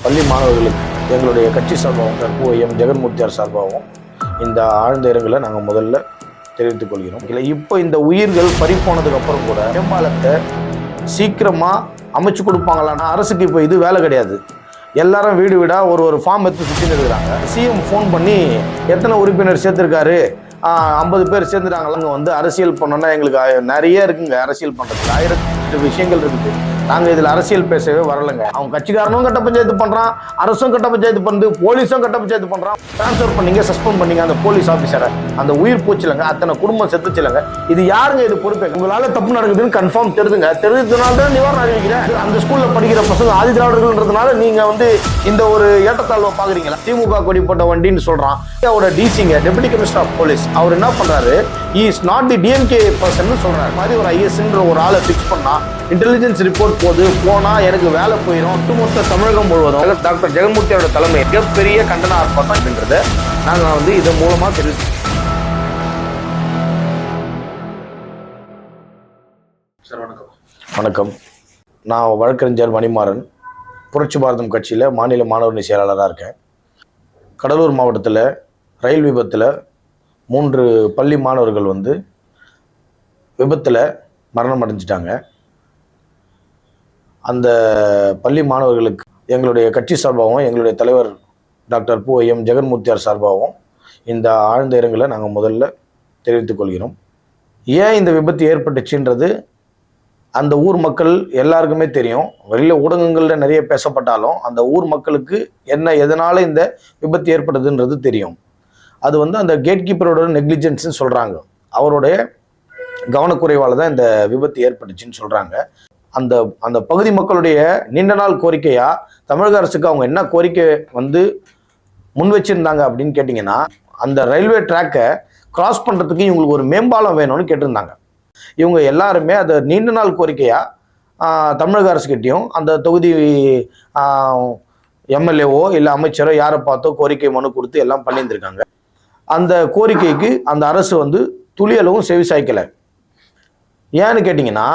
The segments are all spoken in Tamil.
பள்ளி மாணவர்களுக்கு எங்களுடைய கட்சி சார்பாகவும் தற்போது எம் ஜெகன்மூர்த்தியார் சார்பாகவும் இந்த ஆழ்ந்த இரங்கலை நாங்கள் முதல்ல தெரிவித்துக் கொள்கிறோம். இல்லை, இப்போ இந்த உயிர்கள் பறிப்போனதுக்கு அப்புறம் கூட மேம்பாலத்தை சீக்கிரமாக அமைச்சு கொடுப்பாங்களான்னா அரசுக்கு இப்போ இது வேலை கிடையாது. எல்லாரும் வீடு வீடாக ஒரு ஃபார்ம் எடுத்து சுற்றின்னு இருக்கிறாங்க. சிஎம் ஃபோன் பண்ணி எத்தனை உறுப்பினர் சேர்த்துருக்காரு, 50 பேர் சேர்ந்துட்டாங்களாங்க. வந்து அரசியல் பண்ணோன்னா எங்களுக்கு நிறைய இருக்குங்க. அரசியல் பண்ணுறதுக்கு 1008 விஷயங்கள் இருக்குது. நாங்கள் இதில் அரசியல் பேசவே வரலைங்க. அவங்க கட்சிக்காரனும் கட்ட பஞ்சாயத்து பண்ணுறான், அரசும் கட்ட பஞ்சாயத்து பண்ணுது, போலீஸும் கட்ட பஞ்சாயத்து பண்ணுறான். ட்ரான்ஸ்ஃபர் பண்ணீங்க, சஸ்பெண்ட் பண்ணீங்க அந்த போலீஸ் ஆஃபீஸரை. அந்த உயிர் போச்சுலங்க, அத்தனை குடும்பம் செத்துச்சுலங்க. இது யாருங்க இது பொறுப்பே? உங்களால் தப்பு நடக்குதுன்னு கன்ஃபார்ம் தெரியுதுங்க. தெரிஞ்சதுனால தான் நிவாரணம் அறிவிக்கிறேன். அந்த ஸ்கூலில் படிக்கிற பசங்க ஆதி திராவிடர்கள்ன்றதுனால நீங்கள் வந்து இந்த ஒரு ஏற்றத்தாழ்வை பார்க்குறீங்களா? திமுக கொடி போட்ட வண்டின்னு சொல்கிறான். அவரோட டிசிங்க, டெபுட்டி கமிஷனர் ஆஃப் போலீஸ், அவர் என்ன பண்ணுறாரு, is not the DMK person சொல்கிறார். மாதிரி ஒரு ஐஎஸ்ன்ற ஒரு ஆளை ஃபிக்ஸ் பண்ணா இன்டெலிஜென்ஸ் ரிப்போர்ட் போனால் எனக்கு வேலை போயிடும். ஒட்டுமொத்த தமிழகம் முழுவதும் டாக்டர் ஜெகன்மூர்த்தியோட தலைமை மிகப்பெரிய கண்டன ஆர்ப்பாட்டம் அப்படின்றத நாங்கள் வந்து இதன் மூலமாக தெரிவிச்சோம். சார் வணக்கம். வணக்கம். நான் வழக்கறிஞர் மணிமாறன், புரட்சி பாரதம் கட்சியில் மாநில மாணவர் செயலாளராக இருக்கேன். கடலூர் மாவட்டத்தில் ரயில் விபத்தில் 3 பள்ளி மாணவர்கள் வந்து விபத்தில் மரணம் அடைஞ்சிட்டாங்க. அந்த பள்ளி மாணவர்களுக்கு எங்களுடைய கட்சி சார்பாகவும் எங்களுடைய தலைவர் டாக்டர் எம் ஜெகன்மூர்த்தியார் சார்பாகவும் இந்த ஆழ்ந்த இரங்கலை நாங்கள் முதல்ல தெரிவித்துக் கொள்கிறோம். ஏன் இந்த விபத்து ஏற்பட்டுச்சுன்றது அந்த ஊர் மக்கள் எல்லாருக்குமே தெரியும். வெளியில் ஊடகங்களில் நிறைய பேசப்பட்டாலும் அந்த ஊர் மக்களுக்கு எதனால் இந்த விபத்து ஏற்பட்டதுன்றது தெரியும். அது வந்து அந்த கேட் கீப்பரோட நெக்லிஜென்ஸ்ன்னு சொல்கிறாங்க. அவருடைய கவனக்குறைவால் தான் இந்த விபத்து ஏற்பட்டுச்சுன்னு சொல்கிறாங்க. அந்த அந்த பகுதி மக்களுடைய நீண்ட நாள் கோரிக்கையாக தமிழக அரசுக்கு அவங்க என்ன கோரிக்கை வந்து முன் வச்சுருந்தாங்க அப்படின்னு கேட்டிங்கன்னா, அந்த ரயில்வே ட்ராக்கை கிராஸ் பண்ணுறதுக்கு இவங்களுக்கு ஒரு மேம்பாலம் வேணும்னு கேட்டிருந்தாங்க. இவங்க எல்லாருமே அதை நீண்ட நாள் கோரிக்கையாக தமிழக அரசுக்கிட்டையும் அந்த தொகுதி எம்எல்ஏவோ இல்லை அமைச்சரோ யாரை பார்த்தோ கோரிக்கை மனு கொடுத்து எல்லாம் பண்ணியிருந்திருக்காங்க. அந்த கோரிக்கைக்கு அந்த அரசு வந்து துளியளவும் செவிசாய்க்கலை. ஏன்னு கேட்டிங்கன்னா,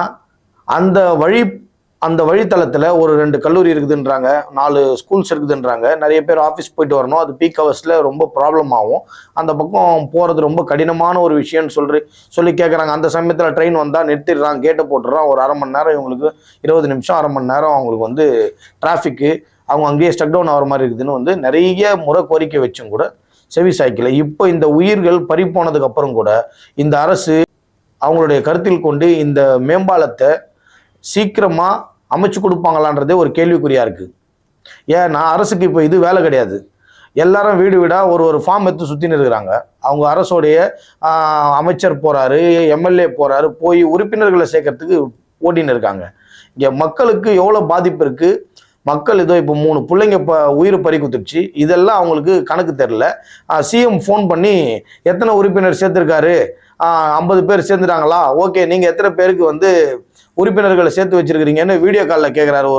அந்த வழித்தளத்தில் ஒரு 2 கல்லூரி இருக்குதுன்றாங்க, 4 ஸ்கூல்ஸ் இருக்குதுன்றாங்க. நிறைய பேர் ஆஃபீஸ் போயிட்டு வரணும். அது பீக் ஹவர்ஸில் ரொம்ப ப்ராப்ளம் ஆகும். அந்த பக்கம் போகிறது ரொம்ப கடினமான ஒரு விஷயம்னு சொல்லி கேட்குறாங்க. அந்த சமயத்தில் ட்ரெயின் வந்தால் நிறுத்திடுறான், கேட்டை போட்டுடுறான். ஒரு அரை மணி நேரம் இவங்களுக்கு 20 நிமிஷம், அரை மணி நேரம் அவங்களுக்கு வந்து டிராஃபிக்கு, அவங்க அங்கேயே ஸ்டக் டவுன் ஆகிற மாதிரி இருக்குதுன்னு வந்து நிறைய முறை கோரிக்கை வச்சும் கூட செவி சாய்க்கலை. இப்போ இந்த உயிர்கள் பறிப்போனதுக்கு அப்புறம் கூட இந்த அரசு அவங்களுடைய கருத்தில் கொண்டு இந்த மேம்பாலத்தை சீக்கிரமாக அமைச்சு கொடுப்பாங்களான்றதே ஒரு கேள்விக்குறியாக இருக்குது. ஏன்னா அரசுக்கு இப்போ இது வேலை கிடையாது. எல்லாரும் வீடு வீடாக ஒரு ஃபார்ம் எடுத்து சுற்றின்னு இருக்கிறாங்க. அவங்க அரசோடைய அமைச்சர் போகிறாரு, எம்எல்ஏ போகிறாரு, போய் உறுப்பினர்களை சேர்க்கறதுக்கு ஓட்டின்னு இருக்காங்க. இங்கே மக்களுக்கு எவ்வளோ பாதிப்பு இருக்குது. மக்கள் இதோ இப்போ 3 பிள்ளைங்க உயிர் பறி குத்துச்சு. இதெல்லாம் அவங்களுக்கு கணக்கு தெரில. சிஎம் ஃபோன் பண்ணி எத்தனை உறுப்பினர் சேர்த்துருக்காரு, 50 பேர் சேர்ந்துட்டாங்களா, ஓகே நீங்கள் எத்தனை பேருக்கு வந்து உறுப்பினர்களை சேர்த்து வச்சிருக்கிறீங்கன்னு வீடியோ காலில் கேட்குறாரு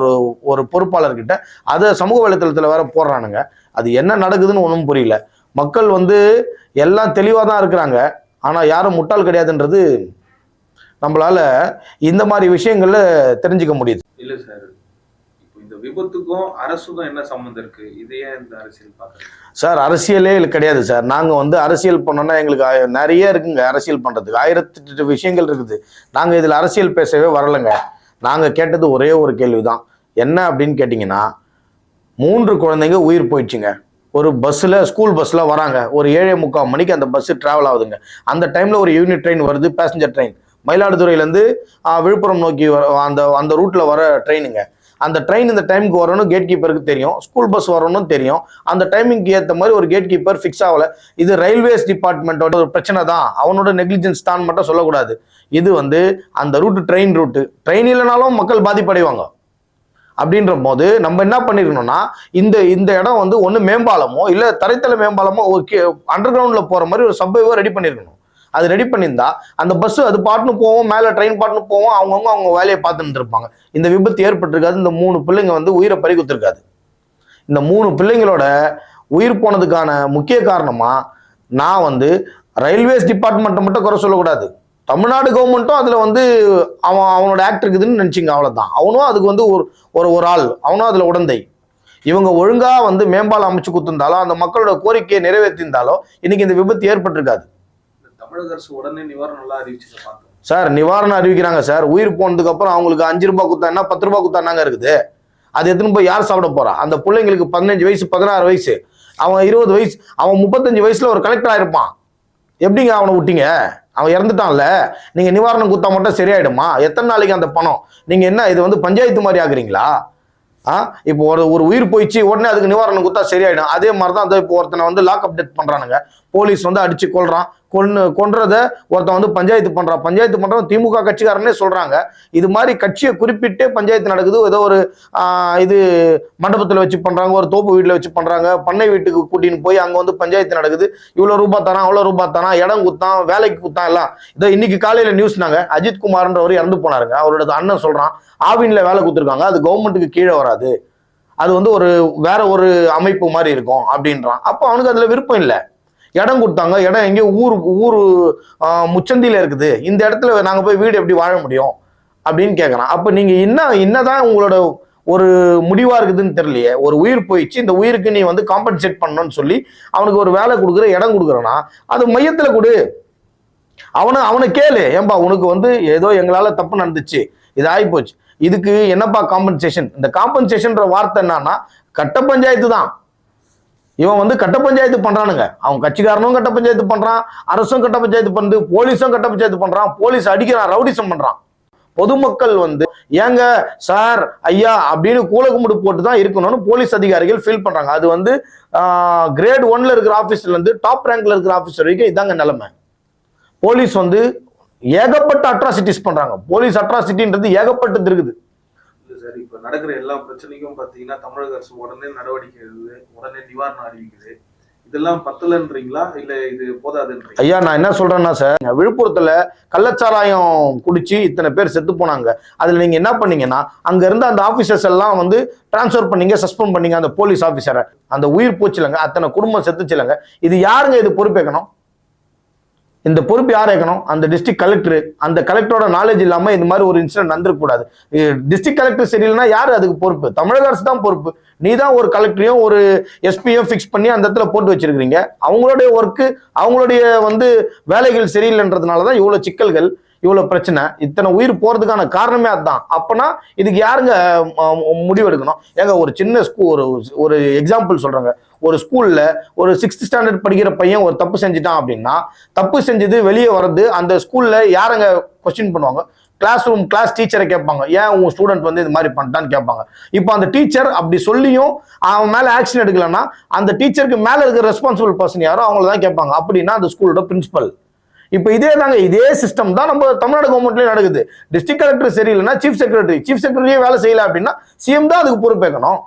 ஒரு பொறுப்பாளர்கிட்ட. அதை சமூக வலைத்தளத்தில் வேற போடுறானுங்க. அது என்ன நடக்குதுன்னு ஒன்றும் புரியல. மக்கள் வந்து எல்லாம் தெளிவாக தான் இருக்கிறாங்க. ஆனால் யாரும் முட்டாள் கிடையாதுன்றது நம்மளால இந்த மாதிரி விஷயங்கள்ல தெரிஞ்சுக்க முடியுது. இல்லை சார், இந்த விபத்துக்கும் அரசுக்கும் என்ன சம்மந்தம் இருக்கு? இதையே இந்த அரசியல் பார்க்குறேன் சார். அரசியலே கிடையாது சார். நாங்கள் வந்து அரசியல் பண்ணோன்னா எங்களுக்கு நிறைய இருக்குங்க. அரசியல் பண்ணுறதுக்கு 1008 விஷயங்கள் இருக்குது. நாங்கள் இதில் அரசியல் பேசவே வரலைங்க. நாங்கள் கேட்டது ஒரே ஒரு கேள்வி தான். என்ன அப்படின்னு கேட்டிங்கன்னா, 3 குழந்தைங்க உயிர் போயிடுச்சுங்க. ஒரு பஸ்ஸில், ஸ்கூல் பஸ்ஸில் வராங்க. ஒரு 7:45 மணிக்கு அந்த பஸ்ஸு ட்ராவல் ஆகுதுங்க. அந்த டைமில் ஒரு யூனிட் ட்ரெயின் வருது, பேசஞ்சர் ட்ரெயின். மயிலாடுதுறையிலேருந்து விழுப்புரம் நோக்கி அந்த ரூட்டில் வர ட்ரெயினுங்க. அந்த ட்ரெயின் இந்த டைமுக்கு வரணும் கேட் கீப்பருக்கு தெரியும். ஸ்கூல் பஸ் வரணும்னு தெரியும். அந்த டைமிங்க்கு ஏற்ற மாதிரி ஒரு கேட் கீப்பர் ஃபிக்ஸ் ஆகலை. இது ரயில்வேஸ் டிபார்ட்மெண்ட்டோட ஒரு பிரச்சனை தான், அவனோட நெக்லிஜென்ஸ் தான் மட்டும் சொல்லக்கூடாது. இது வந்து அந்த ட்ரெயின் ரூட்டு. ட்ரெயின் இல்லைனாலும் மக்கள் பாதிப்படைவாங்க. அப்படின்ற போது நம்ம என்ன பண்ணிருக்கணும்னா, இந்த இடம் வந்து ஒன்று மேம்பாலமோ இல்லை தரைத்தள மேம்பாலமோ அண்டர் கிரவுண்டில் போகிற மாதிரி ஒரு சப்வேவோ ரெடி பண்ணியிருக்கணும். அது ரெடி பண்ணியிருந்தா அந்த பஸ் அது பாட்டுன்னு போவோம், மேலே ட்ரெயின் பாட்டுன்னு போவோம், அவங்க வேலையை பார்த்துட்டு இருப்பாங்க. இந்த விபத்து ஏற்பட்டிருக்காது. இந்த 3 பிள்ளைங்க வந்து உயிரை பறி குத்திருக்காது. இந்த 3 பிள்ளைங்களோட உயிர் போனதுக்கான முக்கிய காரணமா நான் வந்து ரயில்வேஸ் டிபார்ட்மெண்ட்டை மட்டும் குறை சொல்லக்கூடாது. தமிழ்நாடு கவர்மெண்ட்டும் அதில் வந்து அவனோட ஆக்ட் இருக்குதுன்னு நினச்சிங்க, அவ்வளோதான். அவனும் அதுக்கு வந்து ஒரு ஆள், அவனும் அதில் உடந்தை. இவங்க ஒழுங்கா வந்து மேம்பாலம் அமைச்சு கொடுத்திருந்தாலும் அந்த மக்களோட கோரிக்கையை நிறைவேற்றியிருந்தாலும் இன்னைக்கு இந்த விபத்து ஏற்பட்டிருக்காது. தமிழக அரசு உடனே நிவாரணம் எல்லாம் அறிவிச்சு பார்த்தோம் சார். நிவாரணம் அறிவிக்கிறாங்க சார். உயிர் போனதுக்கு அப்புறம் அவங்களுக்கு 5 ரூபாய் குத்தானா 10 ரூபாய் குத்தானாங்க இருக்குது. அது எத்தனை போய் யார் சாப்பிட போறா? அந்த பிள்ளைங்களுக்கு 15 வயசு 16 வயசு, அவன் 20 வயசு, அவன் 35 வயசுல ஒரு கலெக்டர் ஆயிருப்பான். எப்படிங்க அவனை விட்டீங்க? அவன் இறந்துட்டான்ல. நீங்க நிவாரணம் குத்தா மட்டும் சரியாயிடுமா? எத்தனை நாளைக்கு அந்த பணம்? நீங்க என்ன இது வந்து பஞ்சாயத்து மாதிரி ஆகுறீங்களா? இப்போ ஒரு உயிர் போயிடுச்சு உடனே அதுக்கு நிவாரணம் குத்தா சரியாயிடும். அதே மாதிரி தான் இப்போ ஒருத்தனை வந்து லாக் அப்டேட் பண்றானுங்க. போலீஸ் வந்து அடிச்சு கொள்றான். கொன்றத ஒருத்தன் வந்து பஞ்சாயத்து பண்றவன் திமுக கட்சிக்காரனே சொல்றாங்க. இது மாதிரி கட்சியை குறிப்பிட்டே பஞ்சாயத்து நடக்குது. ஏதோ ஒரு இது மண்டபத்தில் வச்சு பண்றாங்க, ஒரு தோப்பு வீட்டில் வச்சு பண்றாங்க, பண்ணை வீட்டுக்கு கூட்டின்னு போய் அங்க வந்து பஞ்சாயத்து நடக்குது. இவ்வளவு ரூபாய் தரான், அவ்வளவு ரூபாய் தரான், இடம் குத்தான், வேலைக்கு குத்தான் எல்லாம். இதோ இன்னைக்கு காலையில நியூஸ்னாங்க, அஜித் குமார்ன்றவர் இறந்து போனாருங்க. அவரோட அண்ணன் சொல்றான் ஆவின்ல வேலை கொடுத்துருக்காங்க, அது கவர்மெண்ட்டுக்கு கீழே வராது, அது வந்து வேற ஒரு அமைப்பு மாதிரி இருக்கும் அப்படின்றான். அப்போ அவனுக்கு அதுல விருப்பம் இல்லை. இடம் கொடுத்தாங்க, இடம் எங்கேயோ ஊர் முச்சந்தியில இருக்குது, இந்த இடத்துல நாங்க போய் வீடு எப்படி வாழ முடியும் அப்படின்னு கேட்கறான். அப்ப நீங்க என்னதான் உங்களோட ஒரு முடிவா இருக்குதுன்னு தெரியலையே. ஒரு உயிர் போயிடுச்சு, இந்த உயிருக்கு நீ வந்து காம்பன்சேட் பண்ணணும்னு சொல்லி அவனுக்கு ஒரு வேலை கொடுக்குற, இடம் கொடுக்குறனா அது மையத்துல கொடு. அவனை கேளு, ஏன்பா உனக்கு வந்து ஏதோ எங்களால தப்பு நடந்துச்சு, இது ஆகிப்போச்சு, இதுக்கு என்னப்பா காம்பன்சேஷன்? இந்த காம்பன்சேஷன்ற வார்த்தை என்னன்னா கட்ட பஞ்சாயத்து தான். இவன் வந்து கட்ட பஞ்சாயத்து பண்றானுங்க. அவன் கட்சிக்காரனும் கட்ட பஞ்சாயத்து பண்றான், அரசும் கட்ட பஞ்சாயத்து பண்ணுது, போலீஸும் கட்ட பஞ்சாயத்து பண்றான், போலீஸ் அடிக்கிறான், ரவுடிசம் பண்றான். பொதுமக்கள் வந்து ஏங்க சார் ஐயா அப்படின்னு கூலகும்பிடு போட்டு தான் இருக்கணும்னு போலீஸ் அதிகாரிகள் ஃபீல் பண்றாங்க. அது வந்து கிரேட் 1ல இருக்கிற ஆபீஸ்ல இருந்து டாப் ரேங்க்ல இருக்கிற ஆபீசர் வரைக்கும் இதாங்க நிலைமை. போலீஸ் வந்து ஏகப்பட்ட அட்ராசிட்டிஸ் பண்றாங்க. போலீஸ் அட்ராசிட்டின்றது ஏகப்பட்டது இருக்குது. சார் இப்ப நடக்கிற எல்லா பிரச்சனைக்கும் பாத்தீங்கன்னா தமிழக அரசு உடனே நடவடிக்கை எடுக்குது, உடனே நிவாரணம் அறிவிக்குது. இதெல்லாம் பத்தலன்றீங்களா இல்ல இது போதாதுன்றீங்களா? ஐயா நான் என்ன சொல்றேன்னா சார், விழுப்புரத்துல கள்ளச்சாராயம் குடிச்சு இத்தனை பேர் செத்து போனாங்க. அதுல நீங்க என்ன பண்ணீங்கன்னா அங்க இருந்த அந்த ஆபீசர்ஸ் எல்லாம் வந்து டிரான்ஸ்பர் பண்ணீங்க, சஸ்பெண்ட் பண்ணீங்க அந்த போலீஸ் ஆபீசரை. அந்த உயிர் போச்சுலங்க, அத்தனை குடும்பம் செத்துச்சுலங்க. இது யாருங்க இது பொறுப்பேற்கணும்? இந்த பொறுப்பு யார் ஏற்கணும்? அந்த டிஸ்ட்ரிக்ட் கலெக்டர். அந்த கலெக்டரோட நாலேஜ் இல்லாம இந்த மாதிரி ஒரு இன்சிடென்ட் நடந்துடக்கூடாது. டிஸ்ட்ரிக்ட் கலெக்டர் சரியில்லைன்னா யாரு அதுக்கு பொறுப்பு? தமிழக அரசு தான் பொறுப்பு. நீ தான் ஒரு கலெக்டரையும் ஒரு எஸ்பியும் ஃபிக்ஸ் பண்ணி அந்த இடத்துல போட்டு வச்சிருக்கீங்க. அவங்களுடைய ஒர்க்கு, அவங்களுடைய வந்து வேலைகள் சரியில்லைன்றதுனாலதான் இவ்வளவு சிக்கல்கள், இவ்வளவு பிரச்சனை. இத்தனை உயிர் போறதுக்கான காரணமே அதுதான். அப்பனா இதுக்கு யாருங்க முடிவு எடுக்கணும்? ஏங்க ஒரு சின்ன ஸ்கூல், ஒரு எக்ஸாம்பிள் சொல்றாங்க. ஒரு ஸ்கூல்ல ஒரு 6th ஸ்டாண்டர்ட் படிக்கிற பையன் ஒரு தப்பு செஞ்சுட்டான் அப்படின்னா, தப்பு செஞ்சது வெளியே வர்றது அந்த ஸ்கூல்ல யாருங்க கொஸ்டின் பண்ணுவாங்க? கிளாஸ் டீச்சரை கேட்பாங்க, ஏன் உங்க ஸ்டூடெண்ட் வந்து இது மாதிரி பண்ணிட்டான்னு கேட்பாங்க. இப்போ அந்த டீச்சர் அப்படி சொல்லியும் அவன் மேல ஆக்ஷன் எடுக்கலன்னா அந்த டீச்சருக்கு மேல இருக்கிற ரெஸ்பான்சிபிள் பர்சன் யாரோ அவங்கள தான் கேட்பாங்க. அப்படின்னா அந்த ஸ்கூலோட பிரின்சிபல். இப்போ இதே சிஸ்டம் தான் நம்ம தமிழ்நாடு கவர்மெண்ட்லயே நடக்குது. டிஸ்ட்ரிக்ட் கலெக்டர் சரியில்லைன்னா சீஃப் செக்ரட்டரியே வேலை செய்யல அப்படின்னா சிஎம் தான் அதுக்கு பொறுப்பேற்கணும்.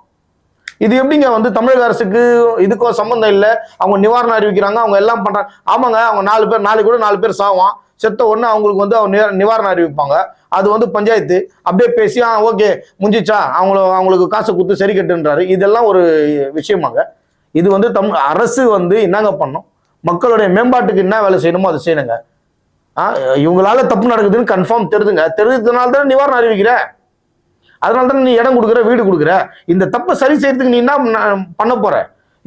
இது எப்படிங்க வந்து தமிழக அரசுக்கு இதுக்கோ சம்பந்தம் இல்லை? அவங்க நிவாரணம் அறிவிக்கிறாங்க, அவங்க எல்லாம் பண்றாங்க. ஆமாங்க, அவங்க 4 பேர் நாளைக்கு கூட 4 பேர் சாவான், செத்த உடனே அவங்களுக்கு வந்து நிவாரணம் அறிவிப்பாங்க. அது வந்து பஞ்சாயத்து அப்படியே பேசி ஓகே முடிஞ்சிச்சா, அவங்களுக்கு காசை கொடுத்து சரி கட்டுன்றாரு. இதெல்லாம் ஒரு விஷயமாங்க. இது வந்து அரசு வந்து என்னங்க பண்ணும்? மக்களுடைய மேம்பாட்டுக்கு என்ன வேலை செய்யணுமோ அதை செய்யணுங்க. இவங்களால தப்பு நடக்குதுன்னு கன்ஃபார்ம் தெரிஞ்சதுனால தானே நிவாரணம் அறிவிக்கிற, அதனால தானே நீ இடம் கொடுக்குற, வீடு கொடுக்குற. இந்த தப்பை சரி செய்யறதுக்கு நீ என்ன பண்ண போற?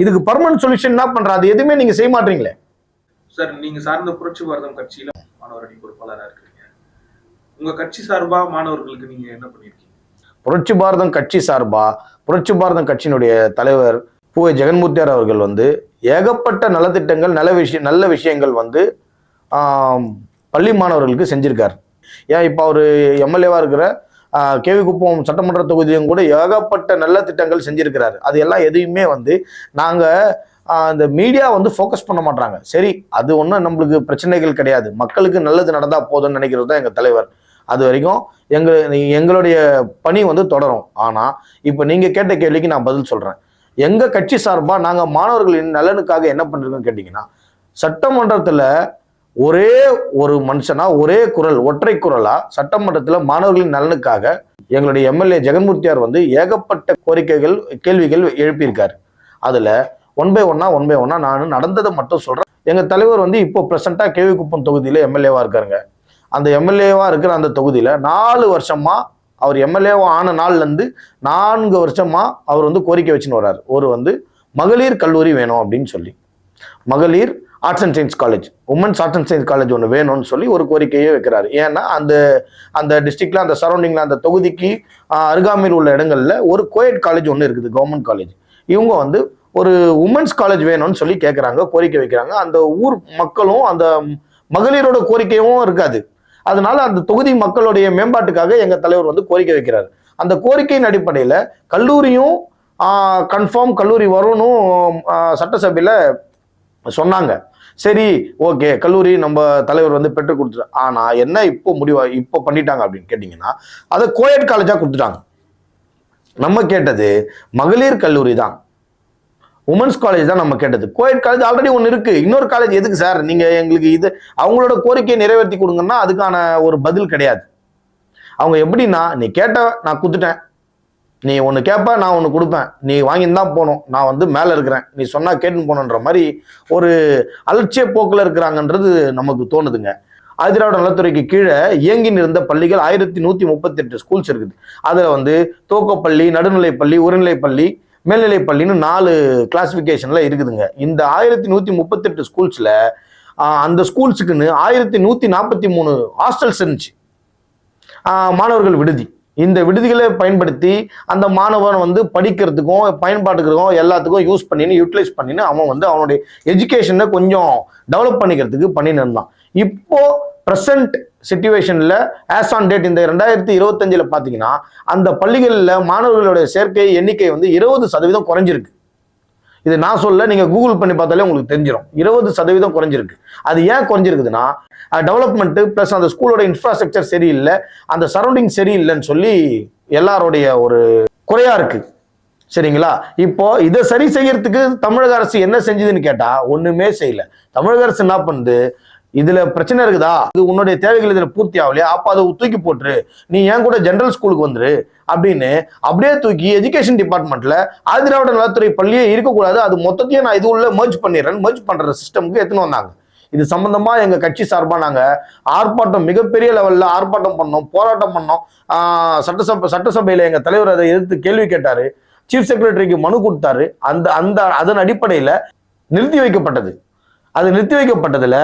இதுக்கு பர்மனன்ட் சொல்யூஷன் என்ன பண்ற? அது எதுவுமே நீங்க செய்ய மாட்டீங்களே. சார் நீங்க சார்ந்த புரட்சி பாரதம் கட்சியில மாணவர் அணி பொறுப்பாளராக இருக்கிறீங்க. உங்க கட்சி சார்பா மாணவர்களுக்கு நீங்க என்ன பண்ணிருக்கீங்க? புரட்சி பாரதம் கட்சி சார்பா புரட்சி பாரதம் கட்சியினுடைய தலைவர் பூவை ஜெகன்மூர்த்தியார் அவர்கள் வந்து ஏகப்பட்ட நலத்திட்டங்கள், நல்ல விஷயங்கள் வந்து பள்ளி மாணவர்களுக்கு செஞ்சிருக்காரு. ஏன் இப்போ அவர் எம்எல்ஏவா இருக்கிற கேவிக்குப்பம் சட்டமன்ற தொகுதியும் கூட ஏகப்பட்ட நல்ல திட்டங்கள் செஞ்சிருக்கிறாரு. அது எல்லாம் எதையுமே வந்து நாங்க இந்த மீடியா வந்து ஃபோக்கஸ் பண்ண மாட்டாங்க. சரி, அது ஒன்றும் நம்மளுக்கு பிரச்சனைகள் கிடையாது, மக்களுக்கு நல்லது நடந்தா போதும்னு நினைக்கிறது தான் எங்க தலைவர். அது வரைக்கும் எங்களுடைய பணி வந்து தொடரும். ஆனா இப்ப நீங்க கேட்ட கேள்விக்கு நான் பதில் சொல்றேன். எங்க கட்சி சார்பா நாங்க மாணவர்களின் நலனுக்காக என்ன பண்றோம்னு கேட்டீங்கன்னா, சட்டமன்றத்துல ஒரே ஒரு மனுஷனா ஒரே குரல், ஒற்றை குரலா சட்டமன்றத்துல மாணவர்களின் நலனுக்காக எங்களுடைய எம்எல்ஏ ஜெகன்மூர்த்தியார் வந்து ஏகப்பட்ட கோரிக்கைகள், கேள்விகள் எழுப்பியிருக்காரு. அதுல ஒன் பை ஒன்னா நான் நடந்ததை மட்டும் சொல்றேன். எங்க தலைவர் வந்து இப்போ பிரசண்டா கேவிக்குப்பம் தொகுதியில எம்எல்ஏவா இருக்காருங்க. அந்த எம்எல்ஏவா இருக்கிற அந்த தொகுதியில 4 வருஷமா அவர் எம்எல்ஏ ஆன நாள்லேருந்து 4 வருஷமா அவர் வந்து கோரிக்கை வச்சுன்னு வர்றாரு. ஒரு வந்து மகளிர் கல்லூரி வேணும் அப்படின்னு சொல்லி, மகளிர் arts and science college, women's arts and science college ஒன்று வேணும்னு சொல்லி ஒரு கோரிக்கையே வைக்கிறாரு. ஏன்னா அந்த டிஸ்ட்ரிக்ட்ல, அந்த சரௌண்டிங்ல, அந்த தொகுதிக்கு அருகாமையில் உள்ள இடங்கள்ல ஒரு கோயட் காலேஜ் ஒன்று இருக்குது, கவர்மெண்ட் காலேஜ். இவங்க வந்து ஒரு உமன்ஸ் காலேஜ் வேணும்னு சொல்லி கேட்குறாங்க, கோரிக்கை வைக்கிறாங்க. அந்த ஊர் மக்களும் அந்த மகளிரோட கோரிக்கையும் இருக்காது. அதனால அந்த தொகுதி மக்களுடைய மேம்பாட்டுக்காக எங்க தலைவர் வந்து கோரிக்கை வைக்கிறாரு. அந்த கோரிக்கையின் அடிப்படையில் கல்லூரியும் கன்ஃபார்ம் கல்லூரி வரணும் சட்டசபையில் சொன்னாங்க. சரி, ஓகே, கல்லூரி நம்ம தலைவர் வந்து பெற்றுக் கொடுத்துரு. ஆனா என்ன இப்போ பண்ணிட்டாங்க அப்படின்னு கேட்டீங்கன்னா, அதை கோயட் காலேஜா கொடுத்துட்டாங்க. நம்ம கேட்டது மகளிர் கல்லூரி தான், உமன்ஸ் காலேஜ் தான் நம்ம கேட்டது. கோயட் காலேஜ் ஆல்ரெடி ஒன்று இருக்கு, இன்னொரு காலேஜ் எதுக்கு சார் நீங்க எங்களுக்கு இது அவங்களோட கோரிக்கையை நிறைவேற்றி கொடுங்கன்னா அதுக்கான ஒரு பதில் கிடையாது. அவங்க எப்படின்னா, நீ கேட்ட நான் கொடுத்துட்டேன், நீ ஒன்று கேட்ப நான் ஒன்று கொடுப்பேன், நீ வாங்கின்னு தான் போகணும், நான் வந்து மேலே இருக்கிறேன், நீ சொன்னா கேட்டுன்னு போகணுன்ற மாதிரி ஒரு அலட்சிய போக்கில் இருக்கிறாங்கன்றது நமக்கு தோணுதுங்க. ஆதிதிராவிட நலத்துறைக்கு கீழே இயங்கி இருந்த பள்ளிகள் 1138 ஸ்கூல்ஸ் இருக்குது. அதில் வந்து துவக்கப்பள்ளி, நடுநிலைப்பள்ளி, உயர்நிலைப்பள்ளி, மேல்நிலைப்பள்ளின்னு 4 கிளாசிஃபிகேஷன்ல இருக்குதுங்க. இந்த 1138 ஸ்கூல்ஸ்ல அந்த ஸ்கூல்ஸுக்குன்னு 1143 ஹாஸ்டல்ஸ் இருந்துச்சு, மாணவர்கள் விடுதி. இந்த விடுதிகளை பயன்படுத்தி அந்த மாணவன் வந்து படிக்கிறதுக்கும் பயன்பாட்டுக்கும் எல்லாத்துக்கும் யூட்டிலைஸ் பண்ணின்னு அவன் வந்து அவனுடைய எஜுகேஷனை கொஞ்சம் டெவலப் பண்ணிக்கிறதுக்கு பண்ணின்னு இருந்தான். இப்போ ப்ரெசன்ட் சிச்சுவேஷன்ல ஆஸ் ஆன் டேட் இந்த 2025 பார்த்தீங்கன்னா அந்த பள்ளிகளில் மாணவர்களுடைய சேர்க்கை எண்ணிக்கை வந்து 20% குறைஞ்சிருக்கு. இது நான் சொல்ல, நீங்க கூகுள் பண்ணி பார்த்தாலே உங்களுக்கு தெரிஞ்சிடும். 20% குறைஞ்சிருக்கு. அது ஏன் குறைஞ்சிருக்குதுன்னா, டெவலப்மெண்ட் பிளஸ் அந்த ஸ்கூலோட இன்ஃப்ராஸ்ட்ரக்சர் சரியில்லை, அந்த சரௌண்டிங் சரியில்லைன்னு சொல்லி எல்லாருடைய ஒரு குறையா இருக்கு. சரிங்களா? இப்போ இதை சரி செய்யறதுக்கு தமிழக அரசு என்ன செஞ்சதுன்னு கேட்டா ஒண்ணுமே செய்யல. தமிழக அரசு என்ன பண்ணுது, இதுல பிரச்சனை இருக்குதா, இது உன்னுடைய தேவைகள் இதுல பூர்த்தி ஆகலையா, அப்ப அதை தூக்கி போட்டுரு, நீ ஏன் கூட ஜெனரல் ஸ்கூலுக்கு வந்துரு அப்படின்னு அப்படியே தூக்கி எஜுகேஷன் டிபார்ட்மெண்ட்ல ஆதிதிராவிட நலத்துறை பள்ளியே இருக்கக்கூடாது, அது மொத்தத்தையும் நான் இது உள்ள மர்ஜ் பண்ணிடுறேன், மர்ஜ் பண்ற சிஸ்டமுக்கு எடுத்துன்னு வந்தாங்க. இது சம்பந்தமா எங்க கட்சி சார்பா நாங்க ஆர்ப்பாட்டம், மிகப்பெரிய லெவல்ல ஆர்ப்பாட்டம் பண்ணோம், போராட்டம் பண்ணோம். சட்டசபையில எங்க தலைவர் அதை எதிர்த்து கேள்வி கேட்டாரு, சீஃப் செக்ரட்டரிக்கு மனு கொடுத்தாரு. அதன் அடிப்படையில நிறுத்தி வைக்கப்பட்டது. அது நிறுத்தி வைக்கப்பட்டதுல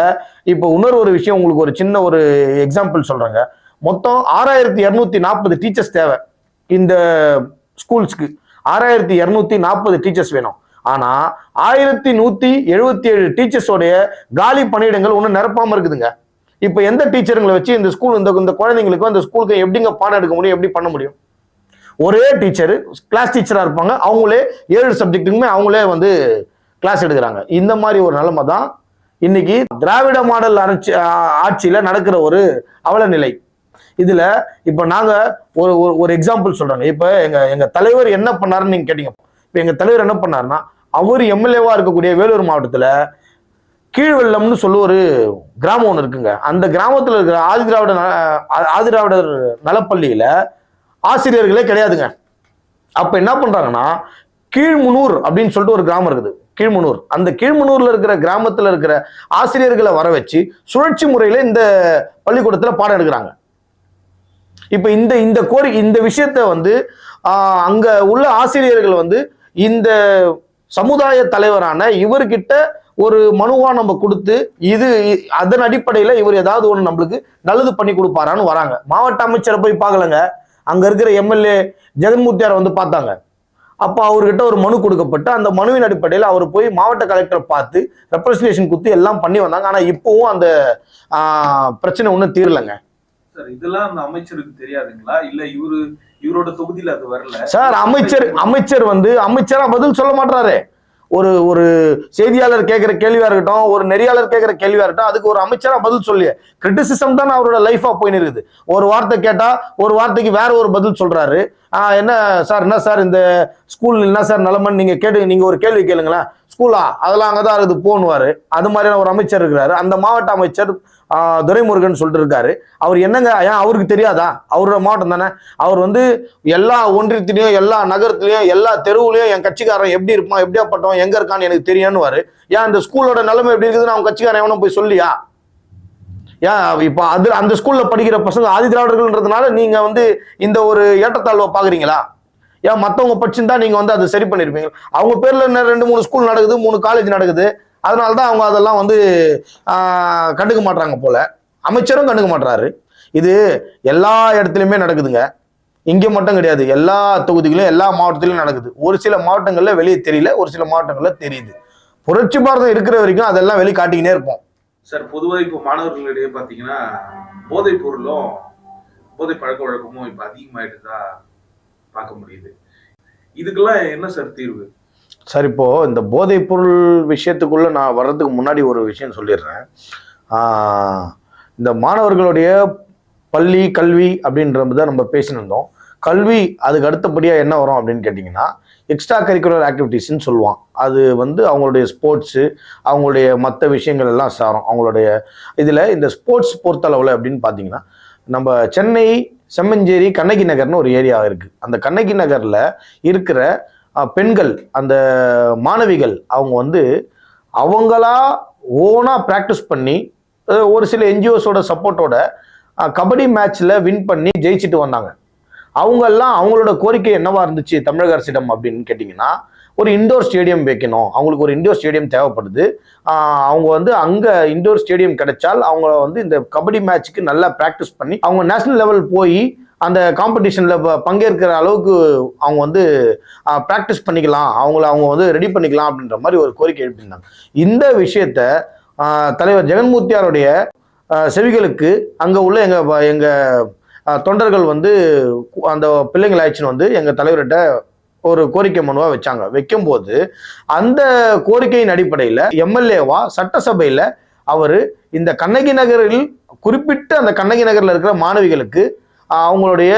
இப்போ இன்னொரு ஒரு விஷயம், உங்களுக்கு ஒரு சின்ன ஒரு எக்ஸாம்பிள் சொல்றேங்க. மொத்தம் 6240 டீச்சர்ஸ் தேவை இந்த ஸ்கூல்ஸ்க்கு. 6240 டீச்சர்ஸ் வேணும். ஆனா 1177 டீச்சர்ஸோடைய காலி பணியிடங்கள் ஒன்றும் நிரப்பாம இருக்குதுங்க. இப்போ எந்த டீச்சருங்களை வச்சு இந்த ஸ்கூல் இந்த குழந்தைங்களுக்கும் அந்த ஸ்கூலுக்கு எப்படிங்க பாடம் எடுக்க முடியும், எப்படி பண்ண முடியும்? ஒரே டீச்சர் கிளாஸ் டீச்சரா இருப்பாங்க, அவங்களே 7 சப்ஜெக்ட்டுக்குமே அவங்களே வந்து கிளாஸ் எடுக்கிறாங்க. இந்த மாதிரி ஒரு நிலைமை தான் இன்னைக்கு திராவிட மாடல் ஆட்சியில நடக்கிற ஒரு அவல நிலை. இதுல இப்ப நாங்க ஒரு எக்ஸாம்பிள் சொல்றாங்க. இப்ப எங்க தலைவர் என்ன பண்ணாருன்னு நீங்க கேட்டீங்க. இப்ப எங்க தலைவர் என்ன பண்ணாருன்னா, அவர் எம்எல்ஏவா இருக்கக்கூடிய வேலூர் மாவட்டத்துல கீழ்வெள்ளம்னு சொல்லி ஒரு கிராமம் ஒன்று இருக்குங்க. அந்த கிராமத்துல இருக்கிற ஆதிதிராவிடர் நலப்பள்ளியில ஆசிரியர்களே கிடையாதுங்க. அப்ப என்ன பண்றாங்கன்னா, கீழ்முனூர் அப்படின்னு சொல்லிட்டு ஒரு கிராமம் இருக்குது, கீழ்முனூர். அந்த கீழ்முனூர்ல இருக்கிற கிராமத்துல இருக்கிற ஆசிரியர்களை வர வச்சு சுழற்சி முறையில இந்த பள்ளிக்கூடத்துல பாடம் எடுக்கிறாங்க. இப்ப இந்த விஷயத்த வந்து அங்க உள்ள ஆசிரியர்கள் வந்து இந்த சமுதாய தலைவரான இவர்கிட்ட ஒரு மனுவா நம்ம கொடுத்து அதன் அடிப்படையில இவர் ஏதாவது ஒண்ணு நம்மளுக்கு நல்லது பண்ணி கொடுப்பாரான்னு வராங்க. மாவட்ட அமைச்சரை போய் பார்க்கலங்க, அங்க இருக்கிற எம்எல்ஏ ஜெகன்மூர்த்தியாரை வந்து பார்த்தாங்க. அப்போ அவர்கிட்ட ஒரு மனு கொடுக்கப்பட்டு அந்த மனுவின் அடிப்படையில் அவர் போய் மாவட்ட கலெக்டரை பார்த்து ரெப்ரசன்டேஷன் கொடுத்து எல்லாம் பண்ணி வந்தாங்க. ஆனா இப்பவும் அந்த பிரச்சனை ஒன்றும் தீரலைங்க. சார், இதெல்லாம் அந்த அமைச்சருக்கு தெரியாதுங்களா, இல்ல இவரோட தொகுதியில அது வரல? சார், அமைச்சர் வந்து அமைச்சரா பதில் சொல்ல மாட்டாரு. ஒரு செய்தியாளர் கேட்கிற கேள்வியா இருக்கட்டும், ஒரு நெறியாளர் கேட்கிற கேள்வியா இருக்கட்டும், அதுக்கு ஒரு அமைச்சரா பதில் சொல்லி கிரிட்டிசிசம் தான் அவரோட லைஃபா போயின்னு இருக்குது. ஒரு வார்த்தை கேட்டா ஒரு வார்த்தைக்கு வேற ஒரு பதில் சொல்றாரு. என்ன சார் இந்த ஸ்கூல் என்ன சார் நிலைமைன்னு நீங்க ஒரு கேள்வி கேளுங்களேன், ஸ்கூலா அதெல்லாம் அங்கதான் இருக்குது போன்னுவாரு. அது மாதிரியான ஒரு அமைச்சர் இருக்கிறாரு. அந்த மாவட்ட அமைச்சர் துரைமுருகன் சொல்லிட்டு இருக்காரு. அவர் என்னங்க, ஏன் அவருக்கு தெரியாதா? அவரோட மாவட்டம் தானே. அவர் வந்து எல்லா ஒன்றியத்திலையும் எல்லா நகரத்திலையும் எல்லா தெருவுலையும் என் கட்சிக்காரன் எப்படி இருப்பான், எப்படியாப்பட்டவன், எங்க இருக்கான்னு எனக்கு தெரியும்னுவாரு. ஏன் இந்த ஸ்கூலோட நிலைமை எப்படி இருக்குதுன்னு அவங்க கட்சிக்காரன் எவனும் போய் சொல்லியா? ஏன் இப்போ அந்த ஸ்கூல்ல படிக்கிற பசங்க ஆதி திராவிடர்கள்ன்றதுனால நீங்க வந்து இந்த ஒரு ஏற்றத்தாழ்வை பாக்குறீங்களா? ஏன் மற்றவங்க படிச்சிருந்தா நீங்க வந்து அதை சரி பண்ணிருப்பீங்க. அவங்க பேர்ல 2-3 ஸ்கூல் நடக்குது, 3 காலேஜ் நடக்குது, அதனாலதான் அவங்க அதெல்லாம் வந்து கண்டுக்க மாட்டாங்க போல. அமைச்சரும் கண்டுக்க மாட்டாரு. இது எல்லா இடத்துலயுமே நடக்குதுங்க, இங்க மட்டும் கிடையாது. எல்லா தொகுதிகளும் எல்லா மாவட்டத்திலும் நடக்குது. ஒரு சில மாவட்டங்கள்ல வெளியே தெரியல, ஒரு சில மாவட்டங்கள்ல தெரியுது. புரட்சி பாரதம் இருக்கிற வரைக்கும் அதெல்லாம் வெளியே காட்டிக்கினே இருப்போம். சார் பொதுவா இப்போ மாணவர்களிடையே பாத்தீங்கன்னா போதைப் பொருளும் போதை பழக்க வழக்கமும் இப்ப அதிகமாயிட்டுதா பார்க்க முடியுது. இதுக்கெல்லாம் என்ன சார் தீர்வு? சார் இப்போ இந்த போதைப் பொருள் விஷயத்துக்குள்ள நான் வர்றதுக்கு முன்னாடி ஒரு விஷயம் சொல்லிடுறேன். இந்த மாணவர்களுடைய பள்ளி கல்வி அப்படின்றத நம்ம பேசினிருந்தோம். கல்வி அதுக்கு அடுத்தபடியாக என்ன வரும் அப்படின்னு கேட்டிங்கன்னா, எக்ஸ்ட்ரா கரிக்குலர் ஆக்டிவிட்டீஸ்ன்னு சொல்லுவான். அது வந்து அவங்களுடைய ஸ்போர்ட்ஸு, அவங்களுடைய மற்ற விஷயங்கள் எல்லாம் சாரும். அவங்களுடைய இதில் இந்த ஸ்போர்ட்ஸ் பொறுத்தளவில் அப்படின்னு பார்த்தீங்கன்னா, நம்ம சென்னை செம்மஞ்சேரி கண்ணகி நகர்னு ஒரு ஏரியா இருக்குது. அந்த கண்ணகி நகரில் இருக்கிற பெண்கள், அந்த மாணவிகள், அவங்க வந்து அவங்களா ஓனாக ப்ராக்டிஸ் பண்ணி ஒரு சில என்ஜிஓஸோட சப்போர்ட்டோட கபடி மேட்ச்ல வின் பண்ணி ஜெயிச்சுட்டு வந்தாங்க. அவங்கெல்லாம் அவங்களோட கோரிக்கை என்னவா இருந்துச்சு தமிழக அரசிடம் அப்படின்னு கேட்டிங்கன்னா, ஒரு இண்டோர் ஸ்டேடியம் வைக்கணும். அவங்களுக்கு ஒரு இண்டோர் ஸ்டேடியம் தேவைப்படுது. அவங்க வந்து அங்கே இண்டோர் ஸ்டேடியம் கிடைச்சால் அவங்க வந்து இந்த கபடி மேட்ச்சுக்கு நல்லா ப்ராக்டிஸ் பண்ணி அவங்க நேஷனல் லெவல் போய் அந்த காம்படிஷனில் பங்கேற்கிற அளவுக்கு அவங்க வந்து ப்ராக்டிஸ் பண்ணிக்கலாம், அவங்க வந்து ரெடி பண்ணிக்கலாம் அப்படின்ற மாதிரி ஒரு கோரிக்கை எழுப்பியிருந்தாங்க. இந்த விஷயத்த தலைவர் ஜெகன்மூர்த்தியாருடைய செவிகளுக்கு அங்கே உள்ள எங்கள் தொண்டர்கள் வந்து அந்த பிள்ளைங்களை ஆயிடுச்சுன்னு வந்து எங்கள் தலைவர்கிட்ட ஒரு கோரிக்கை மனுவாக வச்சாங்க. வைக்கும்போது அந்த கோரிக்கையின் அடிப்படையில் எம்எல்ஏவா சட்டசபையில் அவர் இந்த கண்ணகி நகரில் குறிப்பிட்ட அந்த கண்ணகி நகரில் இருக்கிற மாணவிகளுக்கு அவங்களுடைய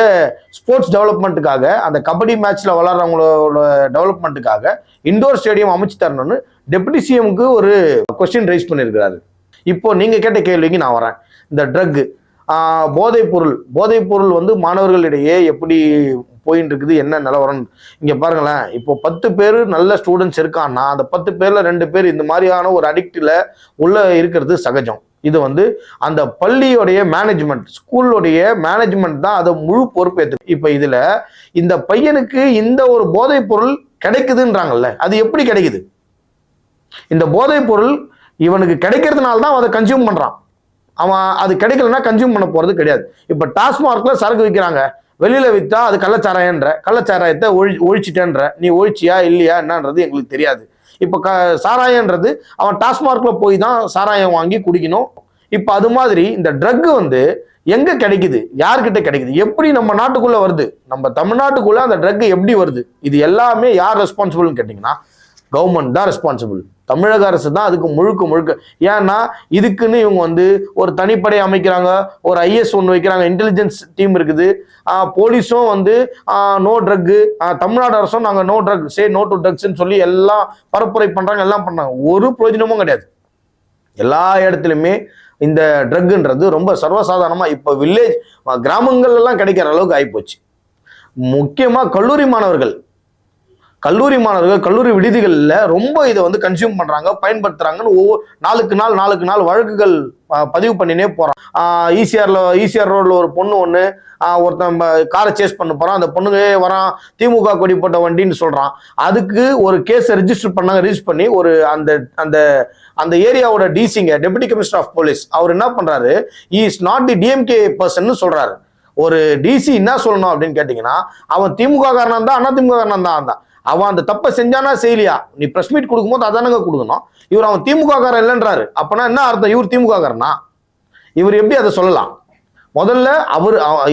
ஸ்போர்ட்ஸ் டெவலப்மெண்ட்டுக்காக, அந்த கபடி மேட்ச்ல விளாட்றவங்களோட டெவலப்மெண்ட்டுக்காக இண்டோர் ஸ்டேடியம் அமைச்சு தரணும்னு டெபுட்டி சிஎம்க்கு ஒரு கொஸ்டின் ரைஸ் பண்ணியிருக்கிறாரு. இப்போ நீங்க கேட்ட கேள்விக்கு நான் வரேன். இந்த ட்ரக், போதைப் பொருள் வந்து மாணவர்களிடையே எப்படி போயின்னு இருக்குது, என்ன நிலவரம் இங்க பாருங்களேன். இப்போ 10 பேர் நல்ல ஸ்டூடெண்ட்ஸ் இருக்கான்னா அந்த 10 பேர்ல 2 பேர் இந்த மாதிரியான ஒரு அடிக்ட்ல உள்ள இருக்கிறது சகஜம். இது வந்து அந்த பள்ளியோடைய மேனேஜ்மெண்ட், ஸ்கூலோடைய மேனேஜ்மெண்ட் தான் அதை முழு பொறுப்பேற்று. இப்ப இதுல இந்த பையனுக்கு இந்த ஒரு போதைப் பொருள் கிடைக்குதுன்றாங்கல்ல, அது எப்படி கிடைக்குது? இந்த போதைப் பொருள் இவனுக்கு கிடைக்கிறதுனால தான் அதை கன்சியூம் பண்றான். அவன் அது கிடைக்கலன்னா கன்சியூம் பண்ண போறது கிடையாது. இப்ப டாஸ்மார்க்ல சரக்கு விற்கிறாங்க, வெளியில வித்தா அது கள்ளச்சாராயன்ற, கள்ளச்சாராயத்தை ஒழிச்சிட்டேன்ற, நீ ஒழிச்சியா இல்லையா என்னன்றது எங்களுக்கு தெரியாது. இப்ப சாராயன்றது அவன் டாஸ்மார்க்ல போய் தான் சாராயம் வாங்கி குடிக்கணும். இப்ப அது மாதிரி இந்த ட்ரக் வந்து எங்க கிடைக்குது, யார்கிட்ட கிடைக்குது, எப்படி நம்ம நாட்டுக்குள்ள வருது, நம்ம தமிழ்நாட்டுக்குள்ள அந்த ட்ரக் எப்படி வருது, இது எல்லாமே யார் ரெஸ்பான்சிபிள்னு கேட்டீங்கன்னா கவர்மெண்ட் தான் ரெஸ்பான்சிபிள். தமிழக அரசு தான் அதுக்கு முழுக்க. ஏன்னா இதுக்குன்னு இவங்க வந்து ஒரு தனிப்படை அமைக்கிறாங்க, ஒரு ஐஎஸ் ஒன்று வைக்கிறாங்க, இன்டெலிஜென்ஸ் டீம் இருக்குது, போலீஸும் வந்து நோ ட்ரக்கு, தமிழ்நாடு அரசும் நாங்கள் no drug, say no to ட்ரக்ஸ்ன்னு சொல்லி எல்லாம் பரப்புரை பண்றாங்க, எல்லாம் பண்ணாங்க. ஒரு பிரயோஜனமும் கிடையாது. எல்லா இடத்துலையுமே இந்த ட்ரக்குன்றது ரொம்ப சர்வசாதாரணமா இப்போ வில்லேஜ் கிராமங்கள்ல எல்லாம் கிடைக்கிற அளவுக்கு ஆகிப்போச்சு. முக்கியமா கல்லூரி மாணவர்கள் கல்லூரி விடுதிகளில் ரொம்ப இதை வந்து கன்சியூம் பண்றாங்க, பயன்படுத்துறாங்கன்னு நாளுக்கு நாள் வழக்குகள் பதிவு பண்ணினே போறான். ஈசிஆர் ரோட்ல ஒரு பொண்ணு ஒன்று ஒருத்தன் காரை சேஸ் பண்ண போறான், அந்த பொண்ணுக்கு வரான் திமுக கொடி போட்ட வண்டின்னு சொல்றான். அதுக்கு ஒரு கேஸ் ரெஜிஸ்டர் பண்ணி ஒரு அந்த ஏரியாவோட டிசிங்க, டெபுட்டி கமிஷனர் ஆஃப் போலீஸ், அவர் என்ன பண்றாரு, is not the DMK person சொல்றாரு. ஒரு டிசி என்ன சொல்லணும் அப்படின்னு கேட்டீங்கன்னா, அவன் திமுக காரணம் தான், அதிமுக காரணம் தான். அவன் அந்த தப்பை செஞ்சானா செய்யலையா, நீ பிரஸ் மீட் கொடுக்கும்போது அதானங்க கொடுக்கணும். இவர் அவன் திமுக காரன் இல்லைன்றாரு. அப்பனா என்ன அர்த்தம், இவர் திமுக காரனா? இவர் எப்படி அதை சொல்லலாம்? முதல்ல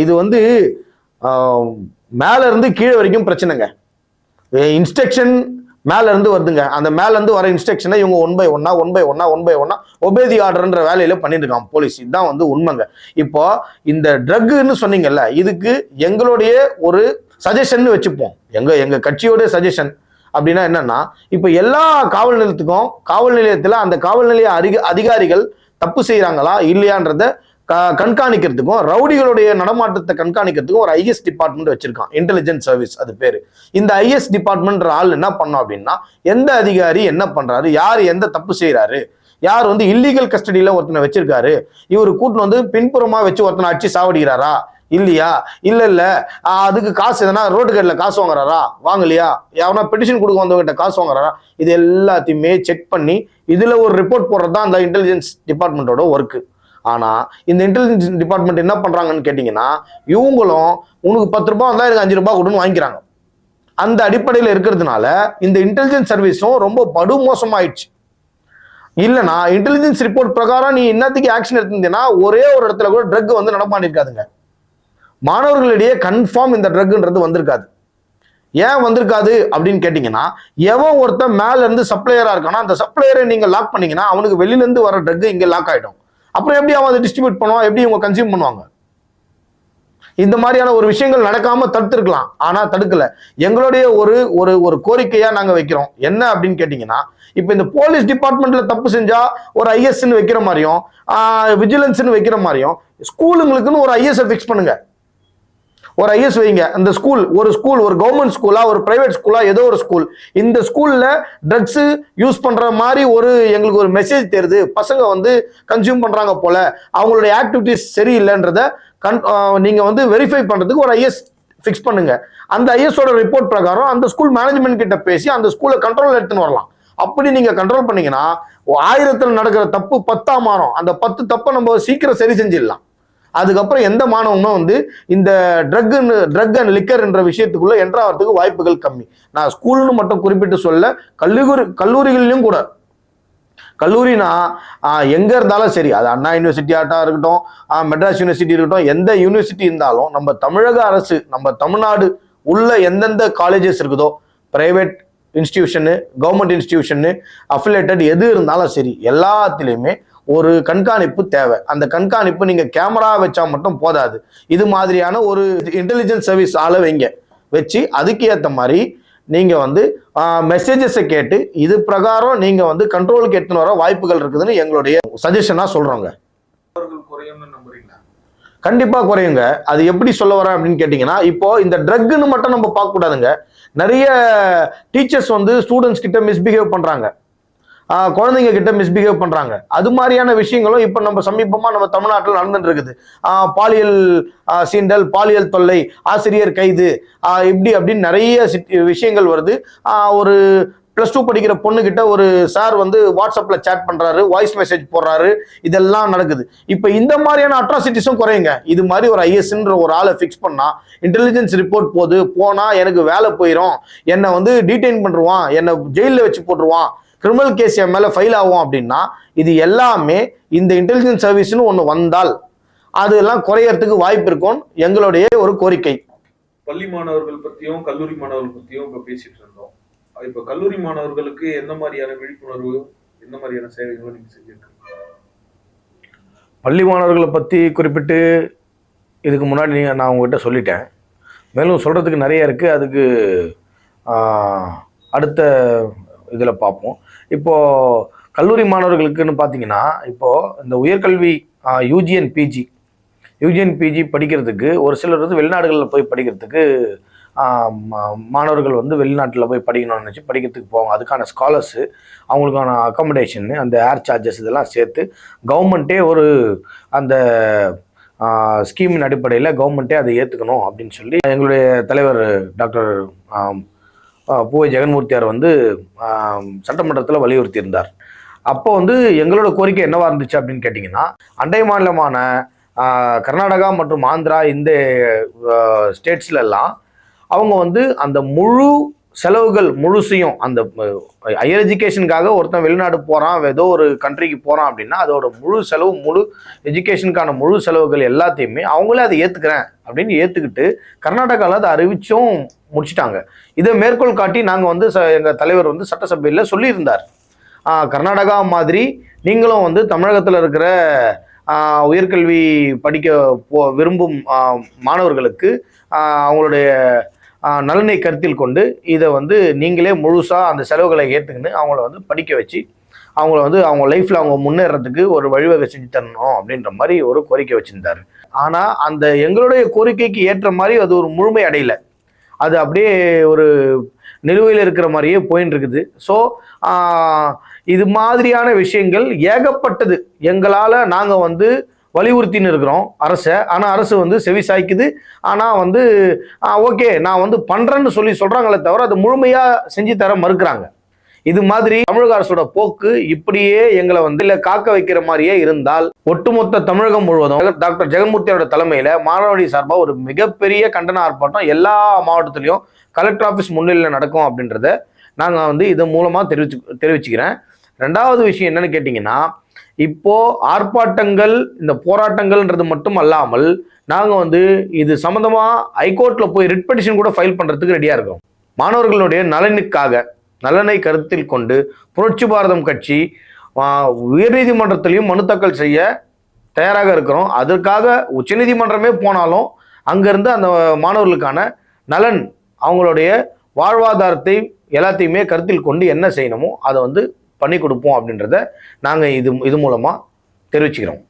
இது வந்து மேல இருந்து கீழே வரைக்கும் பிரச்சனைங்க. இன்ஸ்ட்ரக்ஷன் மேல இருந்து வருதுங்க. அந்த மேல இருந்து வர இன்ஸ்ட்ரக்ஷனை இவங்க ஒன் பை ஒன்னா ஒபே தி ஆர்டர்ன்ற வேலையில பண்ணிட்டு இருக்கான் போலீஸ். இதுதான் வந்து உண்மைங்க. இப்போ இந்த ட்ரக்னு சொன்னீங்கல்ல, இதுக்கு எங்களுடைய ஒரு சஜஷன் வச்சுப்போம், எங்க கட்சியோட சஜஷன் அப்படின்னா என்னன்னா, இப்ப எல்லா காவல் நிலையத்துக்கும், காவல் நிலையத்துல அந்த காவல் நிலைய அதிகாரிகள் தப்பு செய்யறாங்களா இல்லையான்றத கண்காணிக்கிறதுக்கும், ரவுடிகளுடைய நடமாட்டத்தை கண்காணிக்கிறதுக்கும் ஒரு ஐஎஸ் டிபார்ட்மெண்ட் வச்சிருக்கான், இன்டெலிஜென்ஸ் சர்வீஸ் அது பேரு. இந்த ஐஎஸ் டிபார்ட்மெண்ட் ஆள் என்ன பண்ணோம் அப்படின்னா, எந்த அதிகாரி என்ன பண்றாரு, யார் எந்த தப்பு செய்யறாரு, யார் வந்து இல்லீகல் கஸ்டடியில் ஒருத்தனை வச்சிருக்காரு, இவர் கூட்டின்னு வந்து பின்புறமாக வச்சு ஒருத்தனை அடிச்சு சாவடிக்கிறாரா இல்லையா, இல்லை அதுக்கு காசு எதனா ரோடு கடையில் காசு வாங்குறாரா வாங்கலையா, எவனா பெட்டிஷன் கொடுக்க வந்தவங்கிட்ட காசு வாங்குறாரா, இது எல்லாத்தையுமே செக் பண்ணி இதில் ஒரு ரிப்போர்ட் போடுறது தான் அந்த இன்டெலிஜென்ஸ் டிபார்ட்மெண்ட்டோட ஒர்க்கு. ஆனால் இந்த இன்டெலிஜென்ஸ் டிபார்ட்மெண்ட் என்ன பண்ணுறாங்கன்னு கேட்டிங்கன்னா, இவங்களும் உனக்கு 10 ரூபா வந்தால் எனக்கு 5 ரூபா கொடுன்னு வாங்கிக்கிறாங்க. அந்த அடிப்படையில் இருக்கிறதுனால இந்த இன்டெலிஜென்ஸ் சர்வீஸும் ரொம்ப படு மோசமாயிடுச்சு. இல்லைனா இன்டெலிஜென்ஸ் ரிப்போர்ட் பிரகாரம் நீ என்னத்துக்கு ஆக்ஷன் எடுத்திருந்தீங்கன்னா ஒரே ஒரு இடத்துல கூட ட்ரக் வந்து நடமாடிருக்காதுங்க. மாணவர்களிடையே கன்ஃபார்ம் இந்த ட்ரக்ன்றது வந்திருக்காது. ஏன் வந்திருக்காது அப்படின்னு கேட்டீங்கன்னா, எவன் ஒருத்தன் மேல இருந்து சப்ளையரா இருக்கானா அந்த சப்ளையரை நீங்க லாக் பண்ணீங்கன்னா அவனுக்கு வெளியில இருந்து வர ட்ரக் இங்க லாக் ஆயிடும். அப்புறம் எப்படி அவன் அதை டிஸ்ட்ரிபியூட் பண்ணுவான், எப்படி இவங்க கன்சியூம் பண்ணுவாங்க? இந்த மாதிரியான ஒரு விஷயங்கள் நடக்காம தடுத்திருக்கலாம், ஆனா தடுக்கல. எங்களுடைய ஒரு ஒரு ஒரு கோரிக்கையா நாங்க வைக்கிறோம். என்ன அப்படின்னு கேட்டீங்கன்னா, இப்ப இந்த போலீஸ் டிபார்ட்மெண்ட்ல தப்பு செஞ்சா ஒரு ஐஎஸ்ன்னு வைக்கிற மாதிரியும் விஜிலன்ஸ்ன்னு வைக்கிற மாதிரியும் ஸ்கூலுங்களுக்குன்னு ஒரு ஐஎஸ் ஃபிக்ஸ் பண்ணுங்க. ஒரு ஐஎஸ் வைங்க. அந்த ஸ்கூல் ஒரு கவர்மெண்ட் ஸ்கூலா ஒரு பிரைவேட் ஸ்கூலா ஏதோ ஒரு ஸ்கூல், இந்த ஸ்கூல்ல ட்ரக்ஸ் யூஸ் பண்ற மாதிரி எங்களுக்கு ஒரு மெசேஜ் தெரியுது, பசங்க வந்து கன்சியூம் பண்றாங்க போல, அவங்களுடைய ஆக்டிவிட்டிஸ் சரியில்லைன்றத நீங்க வந்து வெரிஃபை பண்றதுக்கு ஒரு ஐஎஸ் ஃபிக்ஸ் பண்ணுங்க. அந்த ஐஎஸோட ரிப்போர்ட் பிரகாரம் அந்த ஸ்கூல் மேனேஜ்மெண்ட் கிட்ட பேசி அந்த ஸ்கூலை கண்ட்ரோல் எடுத்துன்னு வரலாம். அப்படி நீங்க கண்ட்ரோல் பண்ணீங்கன்னா 1000 நடக்கிற தப்பு 10 மாறும். அந்த 10 தப்பை நம்ம சீக்கிரம் சரி செஞ்சிடலாம். அதுக்கப்புறம் எந்த மாணவனும் வந்து இந்த ட்ரக் அண்ட் லிக்கர் என்ற விஷயத்துக்குள்ள என்ட்ராகிறதுக்கு வாய்ப்புகள் கம்மி. நான் ஸ்கூல்னு மட்டும் குறிப்பிட்டு சொல்ல, கல்லூரிகளிலும் கூட. கல்லூரினா எங்க இருந்தாலும் சரி, அது அண்ணா யூனிவர்சிட்டி ஆட்டா இருக்கட்டும், மெட்ராஸ் யூனிவர்சிட்டி இருக்கட்டும், எந்த யூனிவர்சிட்டி இருந்தாலும் நம்ம தமிழக அரசு, நம்ம தமிழ்நாடு உள்ள எந்தெந்த காலேஜஸ் இருக்குதோ, private institution, government institution, affiliated எது இருந்தாலும் சரி, எல்லாத்துலேயுமே ஒரு கண்காணிப்பு தேவை. அந்த கண்காணிப்பு நீங்க கேமரா வச்சா மட்டும் போதாது. இது மாதிரியான ஒரு இன்டெலிஜென்ஸ் சர்வீஸ் ஆள வைங்க, வச்சு அதுக்கு ஏற்ற மாதிரி நீங்க வந்து மெசேஜஸை கேட்டு இது பிரகாரம் நீங்க வந்து கண்ட்ரோலுக்கு எடுத்துன்னு வர வாய்ப்புகள் இருக்குதுன்னு எங்களுடைய சஜஷனா சொல்றோங்க. கண்டிப்பா குறையுங்க. அது எப்படி சொல்ல வரேன் அப்படின்னு கேட்டீங்கன்னா, இப்போ இந்த ட்ரக்னு மட்டும் நம்ம பார்க்க கூடாதுங்க. நிறைய டீச்சர்ஸ் வந்து ஸ்டூடெண்ட்ஸ் கிட்ட மிஸ்பிஹேவ் பண்றாங்க, குழந்தைங்க கிட்ட மிஸ்பிஹேவ் பண்றாங்க. அது மாதிரியான விஷயங்களும் இப்ப நம்ம சமீபமா நம்ம தமிழ்நாட்டில் நடந்துட்டு இருக்குது. பாலியல் சீண்டல், பாலியல் தொல்லை, ஆசிரியர் கைது, இப்படி அப்படின்னு நிறைய விஷயங்கள் வருது. ஒரு +2 படிக்கிற பொண்ணு கிட்ட ஒரு சார் வந்து வாட்ஸ்அப்ல சேட் பண்றாரு, வாய்ஸ் மெசேஜ் போடுறாரு, இதெல்லாம் நடக்குது. இப்ப இந்த மாதிரியான அட்ராசிட்டிஸும் குறையுங்க. இது மாதிரி ஒரு ஐஎஸ்ன்ற ஒரு ஆளை ஃபிக்ஸ் பண்ணா, இன்டெலிஜென்ஸ் ரிப்போர்ட் போனா எனக்கு வேலை போயிடும், என்னை வந்து டீடைன் பண்ணுவான், என்னை ஜெயிலில் வச்சு போட்டுருவான், கிரிமினல் கேஸ் என் மேல ஃபைல் ஆகும் அப்படின்னா, இது எல்லாமே இந்த இன்டெலிஜென்ஸ் சர்வீஸ்னு ஒன்று வந்தால் அதெல்லாம் குறையறதுக்கு வாய்ப்பு இருக்கும். எங்களுடைய ஒரு கோரிக்கை. பள்ளி மாணவர்கள் பத்தியும் கல்லூரி மாணவர்கள் பத்தியும் இப்ப பேசிட்டு இருந்தோம். இப்ப கல்லூரி மாணவர்களுக்கு எந்த மாதிரியான விழிப்புணர்வு, எந்த மாதிரியான சேவைகளும் நீங்க செஞ்சிருக்கீங்க? பள்ளி மாணவர்களை பத்தி குறிப்பிட்டு இதுக்கு முன்னாடி நான் உங்ககிட்ட சொல்லிட்டேன். மேலும் சொல்றதுக்கு நிறைய இருக்கு. அதுக்கு அடுத்த இதில் பார்ப்போம். இப்போது கல்லூரி மாணவர்களுக்குன்னு பார்த்தீங்கன்னா, இப்போது இந்த உயர்கல்வி யூஜிஎன் பிஜி படிக்கிறதுக்கு ஒரு சிலர் வந்து வெளிநாடுகளில் போய் படிக்கிறதுக்கு மாணவர்கள் வந்து வெளிநாட்டில் போய் படிக்கணும்னு நினச்சி படிக்கிறதுக்கு போவாங்க. அதுக்கான ஸ்காலர்ஸு, அவங்களுக்கான அக்காமடேஷன்னு, அந்த ஏர் சார்ஜஸ் இதெல்லாம் சேர்த்து கவர்மெண்ட்டே ஒரு அந்த ஸ்கீமின் அடிப்படையில் கவர்மெண்ட்டே அதை ஏற்றுக்கணும் அப்படின்னு சொல்லி எங்களுடைய தலைவர் டாக்டர் பூவை ஜெகன்மூர்த்தியார் வந்து சட்டமன்றத்தில் வலியுறுத்தியிருந்தார். அப்போ வந்து எங்களோட கோரிக்கை என்னவா இருந்துச்சு அப்படின்னு கேட்டிங்கன்னா, அண்டை மாநிலமான கர்நாடகா மற்றும் ஆந்திரா இந்த ஸ்டேட்ஸ்லாம் அவங்க வந்து அந்த முழு செலவுகள் முழுசையும், அந்த ஹையர் எஜுகேஷனுக்காக ஒருத்தன் வெளிநாடு போகிறான், ஏதோ ஒரு கண்ட்ரிக்கு போகிறான் அப்படின்னா அதோட முழு செலவு, முழு எஜுகேஷனுக்கான முழு செலவுகள் எல்லாத்தையுமே அவங்களே அதை ஏற்றுக்கிறேன் அப்படின்னு ஏற்றுக்கிட்டு கர்நாடகாவில் அதை அறிவிச்சும் முடிச்சிட்டாங்க. இதை மேற்கோள் காட்டி நாங்கள் வந்து எங்கள் தலைவர் வந்து சட்டசபையில் சொல்லியிருந்தார், கர்நாடகா மாதிரி நீங்களும் வந்து தமிழகத்தில் இருக்கிற உயர்கல்வி படிக்க விரும்பும் மாணவர்களுக்கு அவங்களுடைய நலனை கருத்தில் கொண்டு இதை வந்து நீங்களே முழுசாக அந்த செலவுகளை ஏற்றுக்கின்னு அவங்கள வந்து படிக்க வச்சு அவங்கள வந்து அவங்க லைஃப்பில் அவங்க முன்னேறதுக்கு ஒரு வழிவகை செஞ்சு தரணும் அப்படின்ற மாதிரி ஒரு கோரிக்கை வச்சுருந்தார். ஆனால் அந்த எங்களுடைய கோரிக்கைக்கு ஏற்ற மாதிரி அது ஒரு முழுமை அடையலை. அது அப்படியே ஒரு நிலுவையில் இருக்கிற மாதிரியே போயின்னு இருக்குது. ஸோ இது மாதிரியான விஷயங்கள் ஏகப்பட்டது எங்களால் நாங்கள் வந்து வலியுறுத்தின்னு இருக்கிறோம் அரசை. ஆனால் அரசு வந்து செவி சாய்க்குது. ஆனால் வந்து ஓகே நான் வந்து பண்ணுறேன்னு சொல்கிறாங்களே தவிர அதை முழுமையாக செஞ்சு தர மறுக்கிறாங்க. இது மாதிரி தமிழக அரசோட போக்கு இப்படியே எங்களை வந்து இல்லை காக்க வைக்கிற மாதிரியே இருந்தால் ஒட்டுமொத்த தமிழகம் முழுவதும் டாக்டர் ஜெகன்மூர்த்தியோட தலைமையில் மாணவடி சார்பாக ஒரு மிகப்பெரிய கண்டன ஆர்ப்பாட்டம் எல்லா மாவட்டத்திலையும் கலெக்டர் ஆஃபீஸ் முன்னிலையில் நடக்கும் அப்படின்றத நாங்கள் வந்து இது மூலமாக தெரிவிச்சுக்கிறேன். ரெண்டாவது விஷயம் என்னன்னு கேட்டிங்கன்னா, இப்போ ஆர்ப்பாட்டங்கள் இந்த போராட்டங்கள்ன்றது மட்டும் அல்லாமல் நாங்கள் வந்து இது சம்மந்தமாக ஹைகோர்ட்டில் போய் ரிட் பெட்டிஷன் கூட ஃபைல் பண்ணுறதுக்கு ரெடியாக இருக்கோம். மாணவர்களுடைய நலனை கருத்தில் கொண்டு புரட்சி பாரதம் கட்சி உயர்நீதிமன்றத்திலையும் மனு தாக்கல் செய்ய தயாராக இருக்கிறோம். அதற்காக உச்சநீதிமன்றமே போனாலும் அங்கிருந்து அந்த மாணவர்களுக்கான நலன், அவங்களுடைய வாழ்வாதாரத்தை எல்லாத்தையுமே கருத்தில் கொண்டு என்ன செய்யணுமோ அதை வந்து பண்ணி கொடுப்போம் அப்படின்றத நாங்கள் இது மூலமாக தெரிவிச்சுக்கிறோம்.